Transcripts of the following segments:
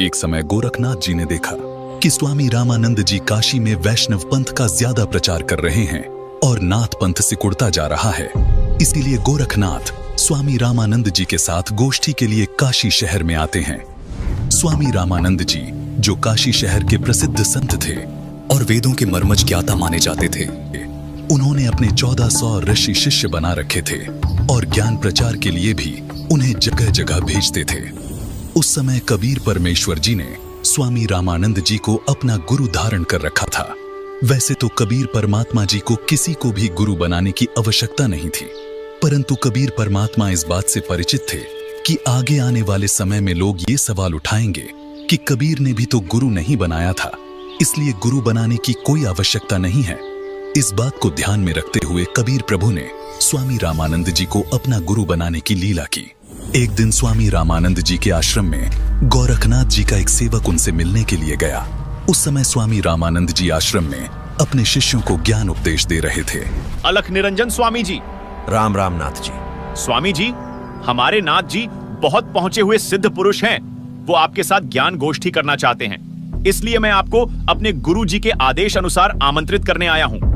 एक समय गोरखनाथ जी ने देखा कि स्वामी रामानंद जी काशी में वैष्णव पंथ का ज्यादा प्रचार कर रहे हैं और नाथ पंथ सिकुड़ता जा रहा है। इसीलिए गोरखनाथ स्वामी रामानंद जी के साथ गोष्ठी के लिए काशी शहर में आते हैं। स्वामी रामानंद जी, जो काशी शहर के प्रसिद्ध संत थे और वेदों के मर्मज्ञ ज्ञाता माने जाते थे, उन्होंने अपने 1400 ऋषि शिष्य बना रखे थे और ज्ञान प्रचार के लिए भी उन्हें जगह जगह भेजते थे। उस समय कबीर परमेश्वर जी ने स्वामी रामानंद जी को अपना गुरु धारण कर रखा था। वैसे तो कबीर परमात्मा जी को किसी को भी गुरु बनाने की आवश्यकता नहीं थी, परंतु कबीर परमात्मा इस बात से परिचित थे कि आगे आने वाले समय में लोग ये सवाल उठाएंगे कि कबीर ने भी तो गुरु नहीं बनाया था, इसलिए गुरु बनाने की कोई आवश्यकता नहीं है। इस बात को ध्यान में रखते हुए कबीर प्रभु ने स्वामी रामानंद जी को अपना गुरु बनाने की लीला की। एक दिन स्वामी रामानंद जी के आश्रम में गोरखनाथ जी का एक सेवक उनसे मिलने के लिए गया। उस समय स्वामी रामानंद जी आश्रम में अपने शिष्यों को ज्ञान उपदेश दे रहे थे। अलख निरंजन स्वामी जी। राम राम नाथ जी। स्वामी जी, हमारे नाथ जी बहुत पहुंचे हुए सिद्ध पुरुष हैं। वो आपके साथ ज्ञान गोष्ठी करना चाहते हैं, इसलिए मैं आपको अपने गुरु जी के आदेश अनुसार आमंत्रित करने आया हूँ।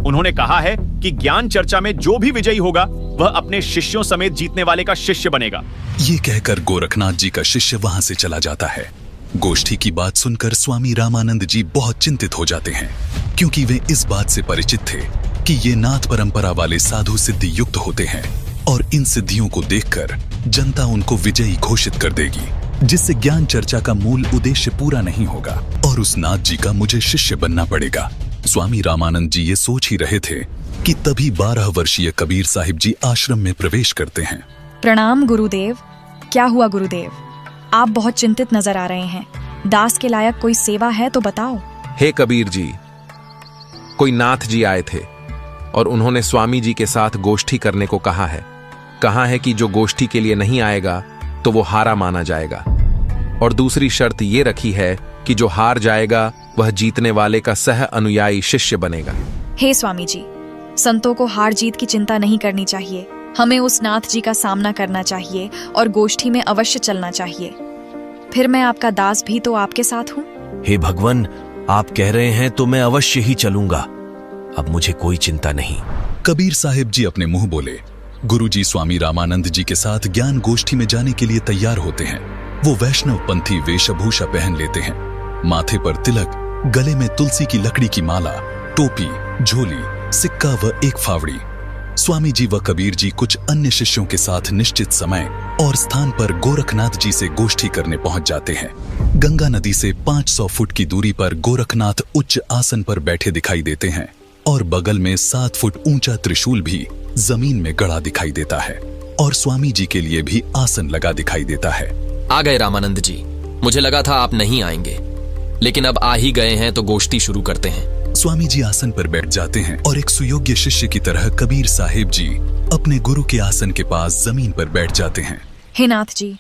उन्होंने कहा है कि ज्ञान चर्चा में जो भी विजयी होगा वह अपने शिष्यों समेत जीतने वाले का शिष्य बनेगा। ये कहकर गोरखनाथ जी का शिष्य वहां से चला जाता है। गोष्ठी की बात सुनकर स्वामी रामानंद जी बहुत चिंतित हो जाते हैं, क्योंकि वे इस बात से परिचित थे कि ये नाथ परंपरा वाले साधु सिद्धि युक्त होते हैं और इन सिद्धियों को देखकर जनता उनको विजयी घोषित कर देगी, जिससे ज्ञान चर्चा का मूल उद्देश्य पूरा नहीं होगा और उस नाथ जी का मुझे शिष्य बनना पड़ेगा। स्वामी रामानंद जी ये सोच ही रहे थे कि तभी 12 वर्षीय कबीर साहिब जी आश्रम में प्रवेश करते हैं। प्रणाम गुरुदेव। क्या हुआ गुरुदेव, आप बहुत चिंतित नजर आ रहे हैं। दास के लायक कोई सेवा है तो बताओ। हे कबीर जी, कोई नाथ जी आए थे और उन्होंने स्वामी जी के साथ गोष्ठी करने को कहा है कि जो गोष्ठी के लिए नहीं आएगा तो वो हारा माना जाएगा, और दूसरी शर्त ये रखी है कि जो हार जाएगा वह जीतने वाले का सह अनुयायी शिष्य बनेगा। हे स्वामी जी, संतों को हार जीत की चिंता नहीं करनी चाहिए। हमें उस नाथ जी का सामना करना चाहिए और गोष्ठी में अवश्य चलना चाहिए। फिर मैं आपका दास भी तो आपके साथ हूँ। हे भगवान, आप कह रहे हैं तो मैं अवश्य ही चलूंगा। अब मुझे कोई चिंता नहीं। कबीर साहिब जी अपने मुंह बोले। गुरुजी स्वामी रामानंद जी के साथ ज्ञान गोष्ठी में जाने के लिए तैयार होते हैं। वो वैष्णव पंथी वेशभूषा पहन लेते हैं, माथे पर तिलक, गले में तुलसी की लकड़ी की माला, टोपी, झोली, सिक्का व एक फावड़ी। स्वामी जी व कबीर जी कुछ अन्य शिष्यों के साथ निश्चित समय और स्थान पर गोरखनाथ जी से गोष्ठी करने पहुंच जाते हैं। गंगा नदी से 500 फुट की दूरी पर गोरखनाथ उच्च आसन पर बैठे दिखाई देते हैं और बगल में 7 फुट ऊंचा त्रिशूल भी जमीन में गड़ा दिखाई देता है और स्वामी जी के लिए भी आसन लगा दिखाई देता है। आ गए रामानंद जी। मुझे लगा था आप नहीं आएंगे, लेकिन अब आ ही गए हैं तो गोष्ठी शुरू करते हैं। स्वामी जी आसन पर बैठ जाते हैं और एक सुयोग्य शिष्य की तरह कबीर साहिब जी अपने गुरु के आसन के पास जमीन पर बैठ जाते हैं। हे नाथ जी,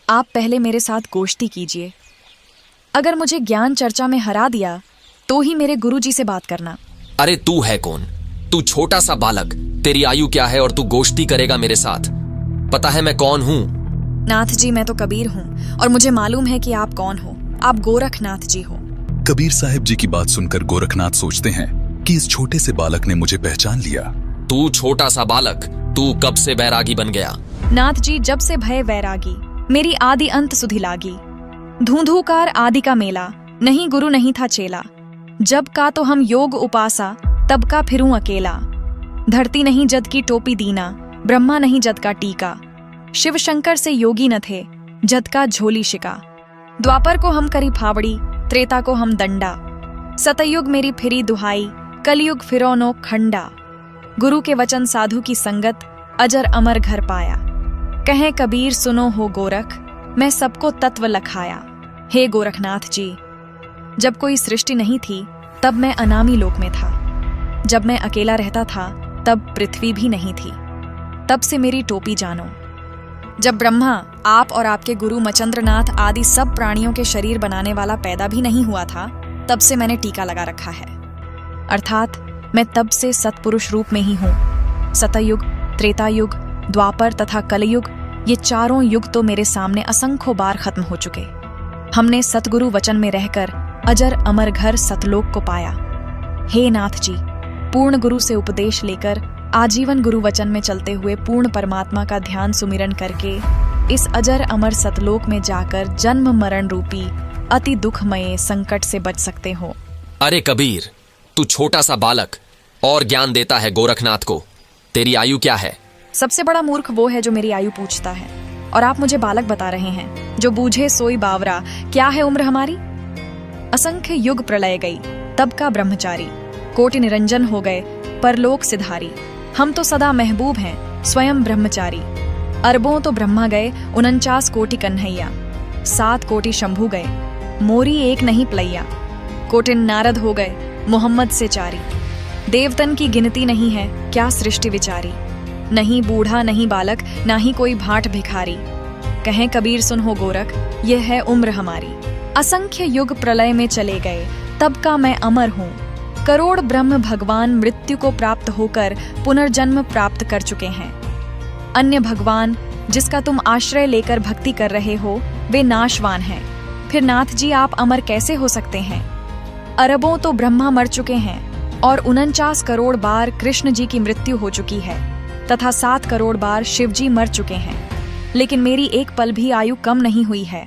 आप पहले मेरे साथ गोष्ठी कीजिए। अगर मुझे ज्ञान चर्चा में हरा दिया तो ही मेरे गुरु जी से बात करना। अरे तू है कौन? तू छोटा सा बालक, तेरी आयु क्या है और तू गोष्ठी करेगा मेरे साथ? पता है मैं कौन हूँ? नाथ जी, मैं तो कबीर हूँ और मुझे मालूम है कि आप कौन हो। आप गोरखनाथ जी हो। कबीर साहिब जी की बात सुनकर गोरखनाथ सोचते हैं कि इस छोटे से बालक ने मुझे पहचान लिया। तू छोटा सा बालक, तू कब से बैरागी बन गया? नाथ जी, जब से भय वैरागी, मेरी आदि अंत सुधि लागी। धूंधूकार आदि का मेला, नहीं गुरु नहीं था चेला। जब का तो हम योग उपासा, तब का फिरूं अकेला। धरती नहीं जद की टोपी दीना, ब्रह्मा नहीं जद का टीका। शिव शंकर से योगी न थे, जद का झोली शिका। द्वापर को हम करी फावड़ी, त्रेता को हम दंडा। सतयुग मेरी फिरी दुहाई, कलयुग फिरो नो खंडा। गुरु के वचन साधु की संगत, अजर अमर घर पाया। कहें कबीर सुनो हो गोरख, मैं सबको तत्व लखाया। हे गोरखनाथ जी, जब कोई सृष्टि नहीं थी तब मैं अनामी लोक में था। जब मैं अकेला रहता था तब पृथ्वी भी नहीं थी। तब से मेरी टोपी जानो। जब ब्रह्मा, आप और आपके गुरु मचंद्रनाथ आदि सब प्राणियों के शरीर बनाने वाला पैदा भी नहीं हुआ था, तब से मैंने टीका लगा रखा है। अर्थात मैं तब से सत्पुरुष रूप में ही हूँ। सतयुग, त्रेतायुग, द्वापर तथा कलयुग, ये चारों युग तो मेरे सामने असंख्यों बार खत्म हो चुके। हमने सतगुरु वचन में रहकर अजर अमर घर सतलोक को पाया। हे नाथ जी, पूर्ण गुरु से उपदेश लेकर आजीवन गुरु वचन में चलते हुए पूर्ण परमात्मा का ध्यान सुमिरन करके इस अजर अमर सतलोक में जाकर जन्म मरण रूपी अति दुखमय संकट से बच सकते हो। अरे कबीर, तू छोटा सा बालक और ज्ञान देता है गोरखनाथ को। तेरी आयु क्या है? सबसे बड़ा मूर्ख वो है जो मेरी आयु पूछता है, और आप मुझे बालक बता रहे हैं। जो बूझे सोई बावरा, क्या है उम्र हमारी? असंख्य युग प्रलय गई, तब का ब्रह्मचारी, कोटि निरंजन हो गए परलोक सिधारी। हम तो सदा महबूब हैं, स्वयं ब्रह्मचारी। अरबों तो ब्रह्मा गए, 49 कोटि कन्हैया। 7 कोटि शंभू गए, मोरी एक नहीं पलैया। कोटिन नारद हो गए, मोहम्मद से चारी। देवतन की गिनती नहीं है, क्या सृष्टि विचारी। नहीं बूढ़ा नहीं बालक, ना ही कोई भाट भिखारी। कहें कबीर सुन हो गोरख, यह है उम्र हमारी। असंख्य युग प्रलय में चले गए, तब का मैं अमर हूँ। करोड़ ब्रह्म भगवान मृत्यु को प्राप्त होकर पुनर्जन्म प्राप्त कर चुके हैं। अन्य भगवान जिसका तुम आश्रय लेकर भक्ति कर रहे हो, वे नाशवान हैं। फिर नाथ जी आप अमर कैसे हो सकते हैं? अरबों तो ब्रह्मा मर चुके हैं, और 49 करोड़ बार कृष्ण जी की मृत्यु हो चुकी है, तथा 7 करोड़ बार शिव जी मर चुके हैं। लेकिन मेरी एक पल भी आयु कम नहीं हुई है।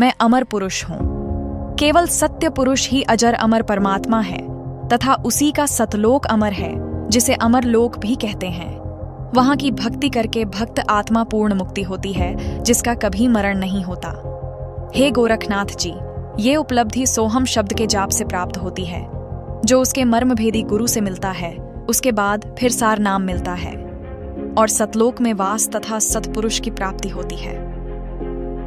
मैं अमर पुरुष हूँ। केवल सत्य पुरुष ही अजर अमर परमात्मा है, तथा उसी का सतलोक अमर है, जिसे अमर लोक भी कहते हैं। वहां की भक्ति करके भक्त आत्मा पूर्ण मुक्ति होती है, जिसका कभी मरण नहीं होता। हे गोरखनाथ जी, ये उपलब्धि सोहम शब्द के जाप से प्राप्त होती है, जो उसके मर्मभेदी गुरु से मिलता है। उसके बाद फिर सार नाम मिलता है, और सतलोक में वास तथा सतपुरुष की प्राप्ति होती है।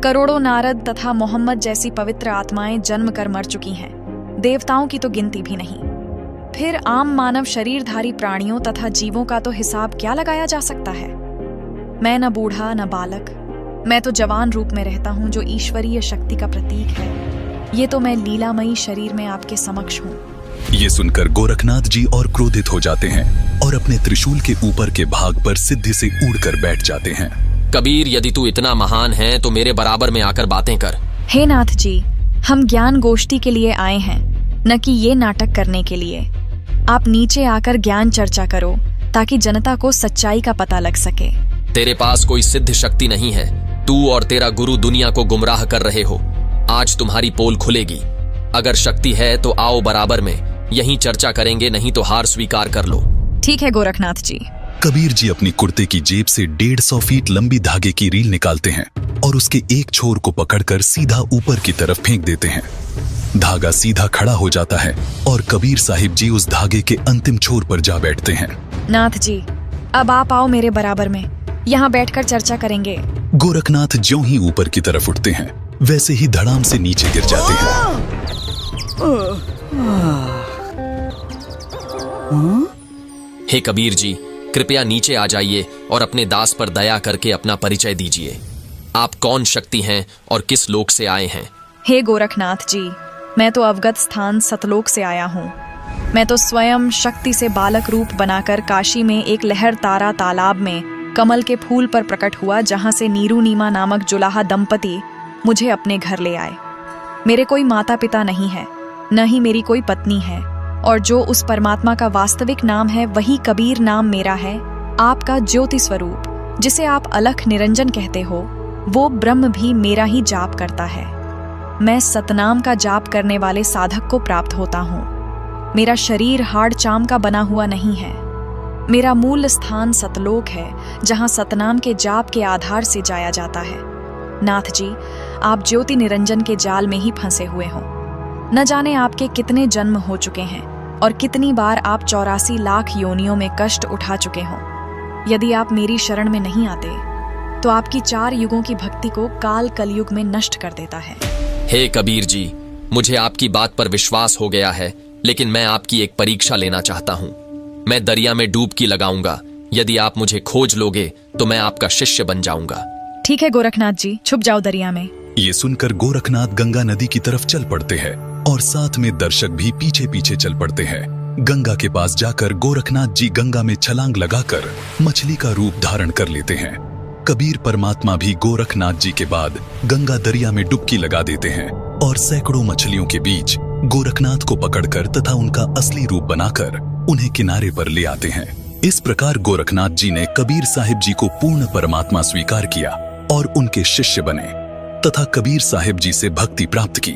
करोड़ों नारद तथा मोहम्मद जैसी पवित्र आत्माएं जन्म कर मर चुकी हैं, देवताओं की तो गिनती भी नहीं। फिर आम मानव शरीरधारी प्राणियों तथा जीवों का तो हिसाब क्या लगाया जा सकता है। मैं न बूढ़ा न बालक, मैं तो जवान रूप में रहता हूँ, जो ईश्वरीय शक्ति का प्रतीक है। ये तो मैं लीलामयी शरीर में आपके समक्ष हूँ। ये सुनकर गोरखनाथ जी और क्रोधित हो जाते हैं और अपने त्रिशूल के ऊपर के भाग पर सिद्धि से उड़कर बैठ जाते हैं। कबीर, यदि तू इतना महान है तो मेरे बराबर में आकर बातें कर। हे नाथ जी, हम ज्ञान गोष्ठी के लिए आए हैं, न कि ये नाटक करने के लिए। आप नीचे आकर ज्ञान चर्चा करो, ताकि जनता को सच्चाई का पता लग सके। तेरे पास कोई सिद्ध शक्ति नहीं है। तू और तेरा गुरु दुनिया को गुमराह कर रहे हो। आज तुम्हारी पोल खुलेगी। अगर शक्ति है तो आओ बराबर में, यहीं चर्चा करेंगे, नहीं तो हार स्वीकार कर लो। ठीक है गोरखनाथ जी। कबीर जी अपनी कुर्ते की जेब से 150 फीट लंबी धागे की रील निकालते हैं और उसके एक छोर को पकड़कर सीधा ऊपर की तरफ फेंक देते हैं। धागा सीधा खड़ा हो जाता है और कबीर साहिब जी उस धागे के अंतिम छोर पर जा बैठते हैं। नाथ जी, अब आप आओ मेरे बराबर में, यहाँ बैठकर चर्चा करेंगे। गोरखनाथ ज्यों ही ऊपर की तरफ उठते हैं, वैसे ही धड़ाम से नीचे गिर जाते हैं। हे कबीर जी, कृपया नीचे आ जाइए और अपने दास पर दया करके अपना परिचय दीजिए। आप कौन शक्ति हैं और किस लोक से आए हैं? हे गोरखनाथ जी, मैं तो अवगत स्थान सतलोक से आया हूँ। मैं तो स्वयं शक्ति से बालक रूप बनाकर काशी में एक लहर तारा तालाब में कमल के फूल पर प्रकट हुआ, जहाँ से नीरू नीमा नामक जुलाहा दंपति मुझे अपने घर ले आए। मेरे कोई माता पिता नहीं है, न ही मेरी कोई पत्नी है, और जो उस परमात्मा का वास्तविक नाम है वही कबीर नाम मेरा है। आपका ज्योति स्वरूप, जिसे आप अलख निरंजन कहते हो, वो ब्रह्म भी मेरा ही जाप करता है। मैं सतनाम का जाप करने वाले साधक को प्राप्त होता हूँ। मेरा शरीर हाड़ चाम का बना हुआ नहीं है। मेरा मूल स्थान सतलोक है, जहाँ सतनाम के जाप के आधार से जाया जाता है। नाथ जी, आप ज्योति निरंजन के जाल में ही फंसे हुए हो। न जाने आपके कितने जन्म हो चुके हैं और कितनी बार आप 84 लाख योनियों में कष्ट उठा चुके हो। यदि आप मेरी शरण में नहीं आते तो आपकी 4 युगों की भक्ति को काल कलयुग में नष्ट कर देता है। हे कबीर जी, मुझे आपकी बात पर विश्वास हो गया है, लेकिन मैं आपकी एक परीक्षा लेना चाहता हूँ। मैं दरिया में डुबकी लगाऊंगा। यदि आप मुझे खोज लोगे तो मैं आपका शिष्य बन जाऊंगा। ठीक है गोरखनाथ जी, छुप जाओ दरिया में। ये सुनकर गोरखनाथ गंगा नदी की तरफ चल पड़ते हैं और साथ में दर्शक भी पीछे पीछे चल पड़ते हैं। गंगा के पास जाकर गोरखनाथ जी गंगा में छलांग लगाकर मछली का रूप धारण कर लेते हैं। कबीर परमात्मा भी गोरखनाथ जी के बाद गंगा दरिया में डुबकी लगा देते हैं और सैकड़ों मछलियों के बीच गोरखनाथ को पकड़कर तथा उनका असली रूप बनाकर उन्हें किनारे पर ले आते हैं। इस प्रकार गोरखनाथ जी ने कबीर साहिब जी को पूर्ण परमात्मा स्वीकार किया और उनके शिष्य बने तथा कबीर साहिब जी से भक्ति प्राप्त की।